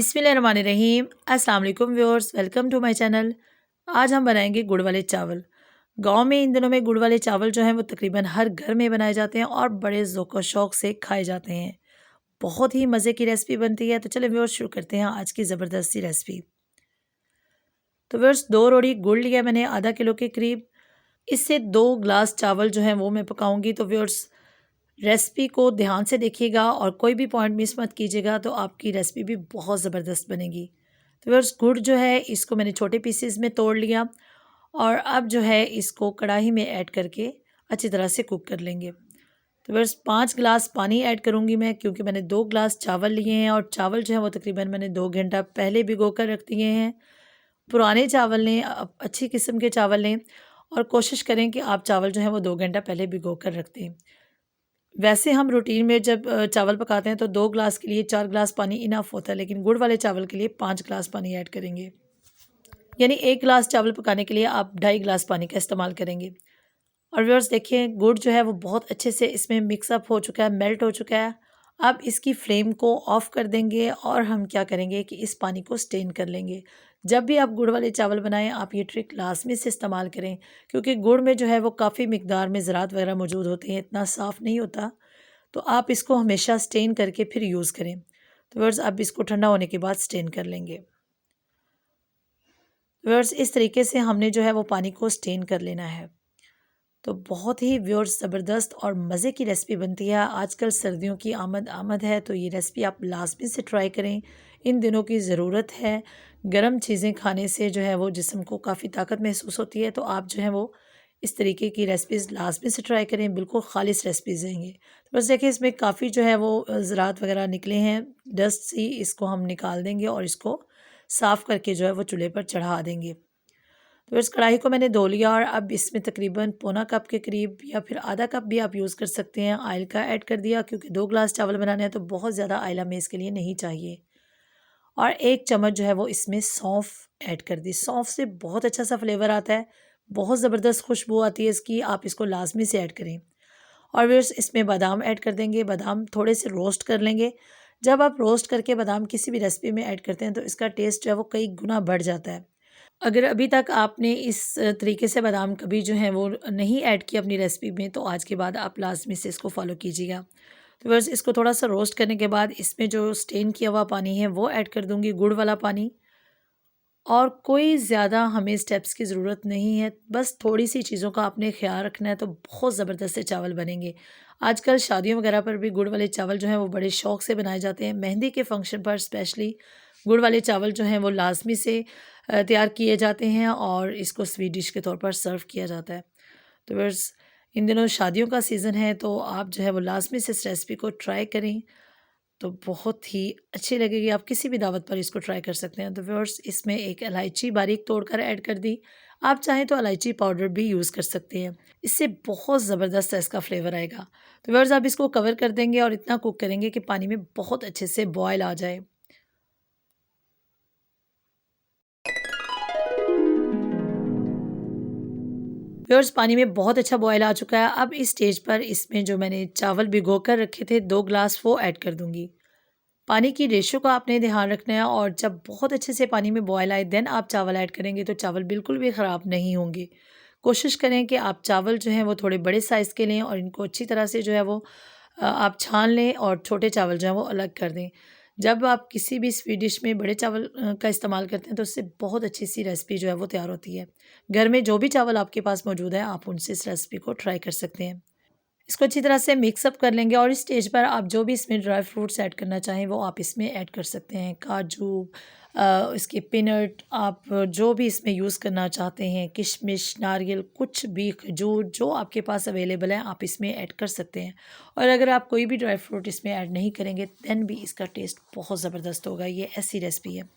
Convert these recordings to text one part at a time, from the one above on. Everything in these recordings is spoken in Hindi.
बिस्मिल्लाहिर्रहमानिर्रहीम। अस्सलाम वालेकुम viewers, welcome to my channel. आज हम बनाएंगे गुड़ वाले चावल। गांव में इन दिनों में गुड़ वाले चावल जो हैं वो तकरीबन हर घर में बनाए जाते हैं और बड़े ज़ौक़ व शौक़ से खाए जाते हैं। बहुत ही मज़े की रेसिपी बनती है। तो चलिए व्यूअर्स शुरू करते हैं आज की ज़बरदस्त सी रेसिपी। तो व्यूअर्स 2 रोड़ी गुड़ लिया मैंने आधा किलो के करीब। इससे 2 ग्लास चावल जो हैं वो मैं पकाऊँगी। तो व्यूअर्स रेसिपी को ध्यान से देखिएगा और कोई भी पॉइंट मिस मत कीजिएगा, तो आपकी रेसिपी भी बहुत ज़बरदस्त बनेगी। तो व्यूअर्स गुड़ जो है इसको मैंने छोटे पीसेस में तोड़ लिया और अब जो है इसको कढ़ाई में ऐड करके अच्छी तरह से कुक कर लेंगे। तो व्यूअर्स 5 गिलास पानी ऐड करूँगी मैं, क्योंकि मैंने 2 गिलास चावल लिए हैं और चावल जो है वो तकरीबन मैंने 2 घंटा पहले भिगो कर रख दिए हैं। पुराने चावल लें, अच्छी किस्म के चावल लें और कोशिश करें कि आप चावल जो है वो 2 घंटा पहले भिगो कर रख दें। वैसे हम रूटीन में जब चावल पकाते हैं तो 2 ग्लास के लिए 4 ग्लास पानी इनफ होता है, लेकिन गुड़ वाले चावल के लिए 5 ग्लास पानी ऐड करेंगे। यानी 1 गिलास चावल पकाने के लिए आप 2.5 गिलास पानी का इस्तेमाल करेंगे। और व्यूअर्स देखिए गुड़ जो है वो बहुत अच्छे से इसमें मिक्सअप हो चुका है, मेल्ट हो चुका है। अब इसकी फ्लेम को ऑफ़ कर देंगे और हम क्या करेंगे कि इस पानी को स्टेन कर लेंगे। जब भी आप गुड़ वाले चावल बनाएं आप ये ट्रिक लाजमी से इस्तेमाल करें, क्योंकि गुड़ में जो है वो काफ़ी मिकदार में ज़रात वगैरह मौजूद होते हैं, इतना साफ़ नहीं होता। तो आप इसको हमेशा स्टेन करके फिर यूज़ करें। तो व्यूअर्स अब इसको ठंडा होने के बाद स्टेन कर लेंगे। व्यूअर्स इस तरीके से हमने जो है वो पानी को स्टेन कर लेना है। तो बहुत ही व्यूअर्स ज़बरदस्त और मज़े की रेसिपी बनती है। आजकल सर्दियों की आमद है, तो ये रेसिपी आप लाजमी से ट्राई करें। इन दिनों की ज़रूरत है। गर्म चीज़ें खाने से जो है वो जिस्म को काफ़ी ताकत महसूस होती है। तो आप जो है वो इस तरीके की रेसिपीज़ लाजमी से ट्राई करें, बिल्कुल खालिस रेसिपीज़ रहेंगी। तो बस देखिए इसमें काफ़ी जो है वो ज़रात वगैरह निकले हैं, डस्ट सी, इसको हम निकाल देंगे और इसको साफ़ करके जो है वो चूल्हे पर चढ़ा देंगे। तो इस कढ़ाई को मैंने धो लिया और अब इसमें तकरीबन पौना कप के करीब या फिर आधा कप भी आप यूज़ कर सकते हैं ऑयल का ऐड कर दिया, क्योंकि 2 ग्लास चावल बनाने हैं तो बहुत ज़्यादा ऑयल हमें इसके लिए नहीं चाहिए। और 1 चम्मच जो है वो इसमें सौंफ ऐड कर दी। सौंफ से बहुत अच्छा सा फ्लेवर आता है, बहुत ज़बरदस्त खुशबू आती है इसकी, आप इसको लाजमी से ऐड करें। और फिर इसमें बादाम ऐड कर देंगे। बादाम थोड़े से रोस्ट कर लेंगे। जब आप रोस्ट करके बादाम किसी भी रेसिपी में ऐड करते हैं तो इसका टेस्ट जो है वो कई गुना बढ़ जाता है। अगर अभी तक आपने इस तरीके से बादाम कभी जो है वो नहीं ऐड किया अपनी रेसिपी में, तो आज के बाद आप लाज़मी से इसको फॉलो कीजिएगा। तो बस इसको थोड़ा सा रोस्ट करने के बाद इसमें जो स्टेन किया हुआ पानी है वो ऐड कर दूँगी, गुड़ वाला पानी। और कोई ज़्यादा हमें स्टेप्स की ज़रूरत नहीं है, बस थोड़ी-सी चीज़ों का आपने ख़्याल रखना है, तो बहुत ज़बरदस्त से चावल बनेंगे। आजकल शादियों वगैरह पर भी गुड़ वाले चावल जो हैं वो बड़े शौक़ से बनाए जाते हैं। मेहंदी के फंक्शन पर स्पेशली गुड़ वाले चावल जो हैं वो लाज़मी से तैयार किए जाते हैं और इसको स्वीट डिश के तौर पर सर्व किया जाता है। तो बस इन दिनों शादियों का सीज़न है, तो आप जो है वो लाज़मी से इस रेसिपी को ट्राई करें, तो बहुत ही अच्छी लगेगी। आप किसी भी दावत पर इसको ट्राई कर सकते हैं। तो व्यूअर्स इसमें एक इलायची बारीक तोड़कर ऐड कर दी। आप चाहें तो इलायची पाउडर भी यूज़ कर सकते हैं, इससे बहुत ज़बरदस्त इसका फ्लेवर आएगा। तो व्यूअर्स आप इसको कवर कर देंगे और इतना कुक करेंगे कि पानी में बहुत अच्छे से बॉयल आ जाए। व्यूअर्स पानी में बहुत अच्छा बॉयल आ चुका है। अब इस स्टेज पर इसमें जो मैंने चावल भिगो कर रखे थे 2 ग्लास, वो ऐड कर दूँगी। पानी की रेशियो का आपने ध्यान रखना है और जब बहुत अच्छे से पानी में बॉयल आए देन आप चावल ऐड करेंगे, तो चावल बिल्कुल भी ख़राब नहीं होंगे। कोशिश करें कि आप चावल जो हैं वो थोड़े बड़े साइज़ के लें और इनको अच्छी तरह से जो है वो आप छान लें और छोटे चावल जो हैं वो अलग कर दें। जब आप किसी भी स्वीट डिश में बड़े चावल का इस्तेमाल करते हैं तो उससे बहुत अच्छी सी रेसिपी जो है वो तैयार होती है। घर में जो भी चावल आपके पास मौजूद है आप उनसे इस रेसिपी को ट्राई कर सकते हैं। इसको अच्छी तरह से मिक्स अप कर लेंगे और इस स्टेज पर आप जो भी इसमें ड्राई फ्रूट्स ऐड करना चाहें वो आप इसमें ऐड कर सकते हैं। काजू, इसके पीनट, आप जो भी इसमें यूज़ करना चाहते हैं, किशमिश, नारियल, कुछ भी, खजूर, जो आपके पास अवेलेबल है आप इसमें ऐड कर सकते हैं। और अगर आप कोई भी ड्राई फ्रूट इसमें ऐड नहीं करेंगे दैन भी इसका टेस्ट बहुत ज़बरदस्त होगा। ये ऐसी रेसिपी है।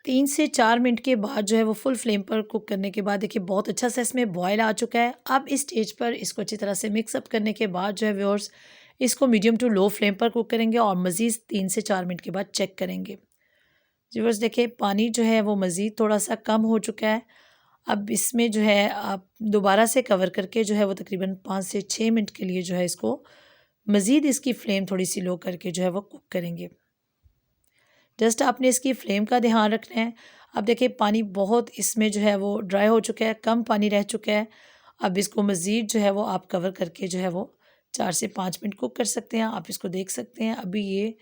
3 से 4 मिनट के बाद जो है वो फुल फ्लेम पर कुक करने के बाद देखिए बहुत अच्छा सा इसमें बॉयल आ चुका है। अब इस स्टेज पर इसको अच्छी तरह से मिक्स अप करने के बाद जो है व्यूअर्स इसको मीडियम टू लो फ्लेम पर कुक करेंगे और मज़ीद 3 से 4 मिनट के बाद चेक करेंगे। व्यूअर्स देखिए पानी जो है वो मज़ीद थोड़ा-सा कम हो चुका है। अब इसमें जो है आप दोबारा से कवर करके जो है वो तकरीबन 5 से 6 मिनट के लिए जो है इसको मज़ीद इसकी फ्लेम थोड़ी-सी लो करके जो है वो कुक करेंगे। जस्ट आपने इसकी फ्लेम का ध्यान रखना है। अब देखिए पानी बहुत इसमें जो है वो ड्राई हो चुका है, कम पानी रह चुका है। अब इसको मज़ीद जो है वो आप कवर करके जो है वो 4 से 5 मिनट कुक कर सकते हैं। आप इसको देख सकते हैं अभी ये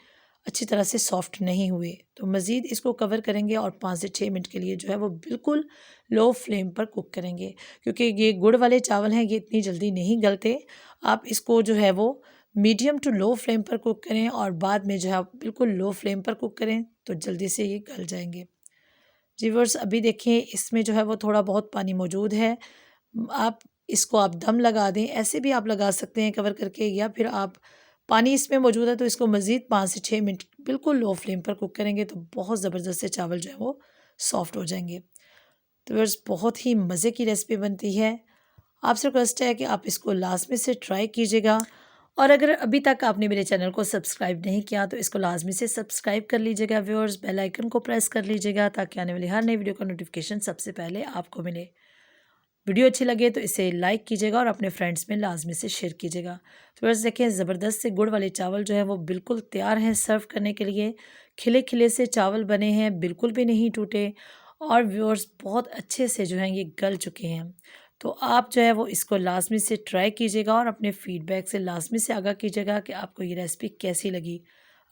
अच्छी तरह से सॉफ्ट नहीं हुए, तो मज़ीद इसको कवर करेंगे और 5 से 6 मिनट के लिए जो है वो बिल्कुल लो फ्लेम पर कुक करेंगे, क्योंकि ये गुड़ वाले चावल हैं, ये इतनी जल्दी नहीं गलते। आप इसको जो है वो मीडियम टू लो फ्लेम पर कुक करें और बाद में जो है आप बिल्कुल लो फ्लेम पर कुक करें तो जल्दी से ये गल जाएंगे। जी व्यूअर्स, अभी देखें इसमें जो है वो थोड़ा बहुत पानी मौजूद है। आप इसको आप दम लगा दें, ऐसे भी आप लगा सकते हैं कवर करके, या फिर आप पानी इसमें मौजूद है तो इसको मज़ीद 5 से 6 मिनट बिल्कुल लो फ्लेम पर कुक करेंगे तो बहुत ज़बरदस्त से चावल जो है वो सॉफ्ट हो जाएंगे। तो व्यूअर्स, बहुत ही मज़े की रेसिपी बनती है। आपसे रिक्वेस्ट है कि आप इसको लास्ट में से ट्राई कीजिएगा, और अगर अभी तक आपने मेरे चैनल को सब्सक्राइब नहीं किया तो इसको लाजमी से सब्सक्राइब कर लीजिएगा व्यूअर्स, बेल आइकन को प्रेस कर लीजिएगा ताकि आने वाली हर नई वीडियो का नोटिफिकेशन सबसे पहले आपको मिले। वीडियो अच्छी लगे तो इसे लाइक कीजिएगा और अपने फ्रेंड्स में लाजमी से शेयर कीजिएगा। तो बस देखें ज़बरदस्त से गुड़ वाले चावल जो है वो बिल्कुल तैयार हैं सर्व करने के लिए। खिले खिले से चावल बने हैं, बिल्कुल भी नहीं टूटे, और व्यूअर्स बहुत अच्छे से जो हैं ये गल चुके हैं। तो आप जो है वो इसको लाजमी से ट्राई कीजिएगा और अपने फीडबैक से लाजमी से आगाह कीजिएगा कि आपको ये रेसिपी कैसी लगी।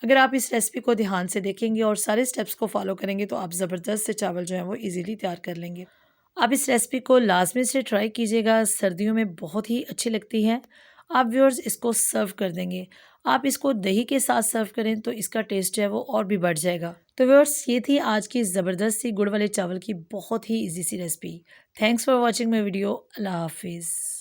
अगर आप इस रेसिपी को ध्यान से देखेंगे और सारे स्टेप्स को फॉलो करेंगे तो आप ज़बरदस्त से चावल जो है वो ईज़िली तैयार कर लेंगे। आप इस रेसिपी को लाजमी से ट्राई कीजिएगा, सर्दियों में बहुत ही अच्छी लगती है। आप व्यूअर्स इसको सर्व कर देंगे। आप इसको दही के साथ सर्व करें तो इसका टेस्ट जो है वो और भी बढ़ जाएगा। तो व्यूअर्स, ये थी आज की ज़बरदस्त सी गुड़ वाले चावल की बहुत ही इजी सी recipe. Thanks for watching my video. अल्लाह हाफिज़।